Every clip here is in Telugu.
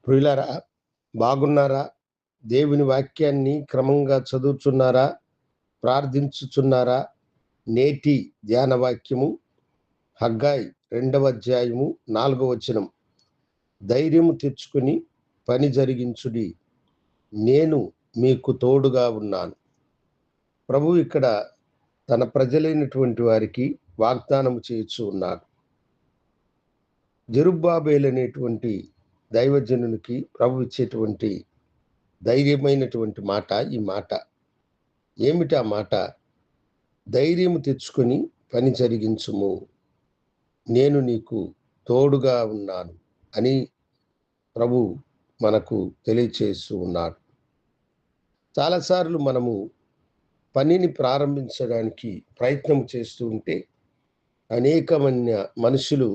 ప్రియులారా, బాగున్నారా? దేవుని వాక్యాన్ని క్రమంగా చదువుచున్నారా? ప్రార్థించుచున్నారా? నేటి ధ్యాన వాక్యము హగ్గాయి 2వ అధ్యాయము 4వ వచనం. ధైర్యము తెచ్చుకుని పని జరిగించుడి, నేను మీకు తోడుగా ఉన్నాను. ప్రభువు ఇక్కడ తన ప్రజలైనటువంటి వారికి వాగ్దానము చేయుచు ఉన్నాడు. జెరుబ్బాబేలు అనేటువంటి దైవజనునికి ప్రభు ఇచ్చేటువంటి ధైర్యమైనటువంటి మాట ఈ మాట. ఏమిటి ఆ మాట? ధైర్యము తెచ్చుకొని పని జరిగించుము, నేను నీకు తోడుగా ఉన్నాను అని ప్రభు మనకు తెలియచేస్తూ ఉన్నాడు. చాలాసార్లు మనము పనిని ప్రారంభించడానికి ప్రయత్నం చేస్తూ ఉంటే అనేకమైన మనుషులు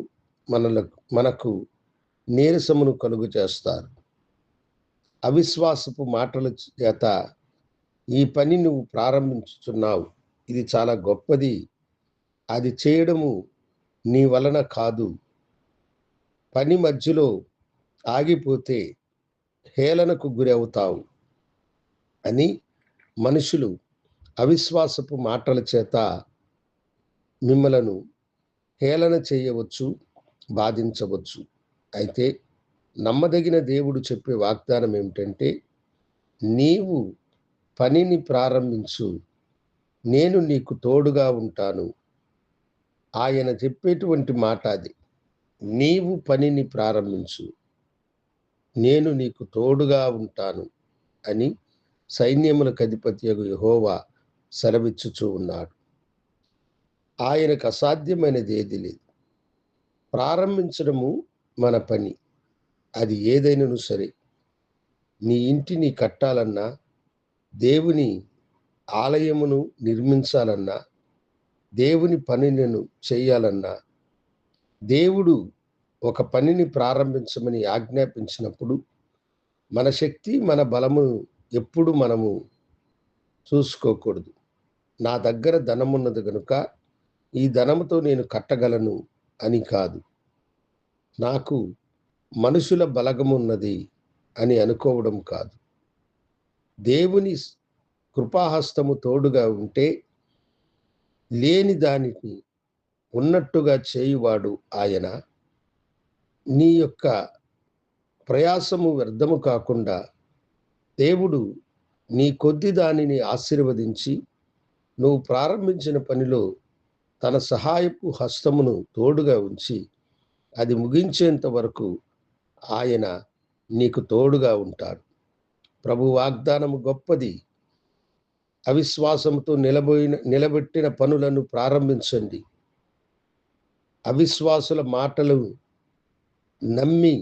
మనకు నీరసమును కలుగు చేస్తారు. అవిశ్వాసపు మాటల చేత ఈ పని నువ్వు ప్రారంభించుతున్నావు, ఇది చాలా గొప్పది, అది చేయడము నీ వలన కాదు, పని మధ్యలో ఆగిపోతే హేళనకు గురి అవుతావు అని మనుషులు అవిశ్వాసపు మాటల చేత మిమ్మలను హేళన చేయవచ్చు, బాధించవచ్చు. అయితే నమ్మదగిన దేవుడు చెప్పే వాగ్దానం ఏమిటంటే, నీవు పనిని ప్రారంభించు, నేను నీకు తోడుగా ఉంటాను. ఆయన చెప్పేటువంటి మాట అది. నీవు పనిని ప్రారంభించు, నేను నీకు తోడుగా ఉంటాను అని సైన్యములకు అధిపతియగు యెహోవా సెలవిచ్చుచూ ఉన్నాడు. ఆయనకు అసాధ్యమైనది ఏది లేదు. ప్రారంభించడము మన పని. అది ఏదైనాను సరే, నీ ఇంటిని కట్టాలన్నా, దేవుని ఆలయమును నిర్మించాలన్నా, దేవుని పనిని చేయాలన్నా, దేవుడు ఒక పనిని ప్రారంభించమని ఆజ్ఞాపించినప్పుడు మన శక్తి, మన బలము ఎప్పుడు మనము చూసుకోకూడదు. నా దగ్గర ధనమున్నది గనుక ఈ ధనముతో నేను కట్టగలను అని కాదు, నాకు మనుషుల బలగమున్నది అని అనుకోవడం కాదు. దేవుని కృపాహస్తము తోడుగా ఉంటే లేని దానిని ఉన్నట్టుగా చేయువాడు ఆయన. నీ యొక్క ప్రయాసము వ్యర్థము కాకుండా దేవుడు నీ కొద్ది దానిని ఆశీర్వదించి నువ్వు ప్రారంభించిన పనిలో తన సహాయపు హస్తమును తోడుగా ఉంచి అది ముగించేంత వరకు ఆయన నీకు తోడుగా ఉంటాడు. ప్రభు వాగ్దానము గొప్పది. అవిశ్వాసంతో నిలబెట్టిన పనులను ప్రారంభించండి. అవిశ్వాసుల మాటలు నమ్మి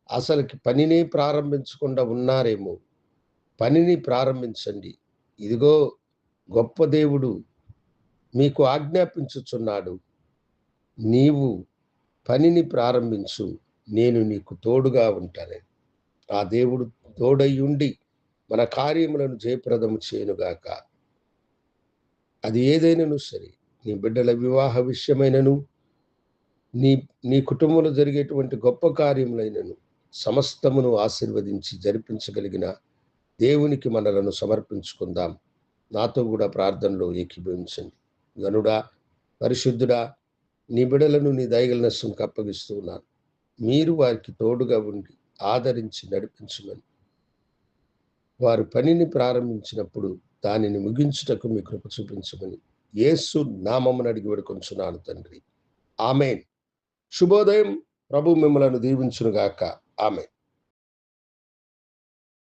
అసలుకి పనినే ప్రారంభించకుండా ఉన్నారేమో, పనిని ప్రారంభించండి. ఇదిగో గొప్ప దేవుడు మీకు ఆజ్ఞాపించుచున్నాడు, నీవు పనిని ప్రారంభించు, నేను నీకు తోడుగా ఉంటానని. ఆ దేవుడు తోడయ్యుండి మన కార్యములను జయప్రదము చేయనుగాక. అది ఏదైనాను సరే, నీ బిడ్డల వివాహ విషయమైనను, నీ కుటుంబంలో జరిగేటువంటి గొప్ప కార్యములైనను సమస్తమును ఆశీర్వదించి జరిపించగలిగిన దేవునికి మనలను సమర్పించుకుందాం. నాతో కూడా ప్రార్థనలో ఏకీభవించండి. గనుడా, పరిశుద్ధుడా, నీ బిడ్డలను నీ దయగలనస్సుకు అప్పగిస్తూ ఉన్నాను. మీరు వారికి తోడుగా ఉండి ఆదరించి నడిపించమని, వారు పనిని ప్రారంభించినప్పుడు దానిని ముగించుటకు మీ కృప చూపించమని యేసు నామమున అడిగి వేడుకొంచున్నాను తండ్రి. ఆమేన్. శుభోదయం. ప్రభు మిమ్మలను దీవించునుగాక. ఆమేన్.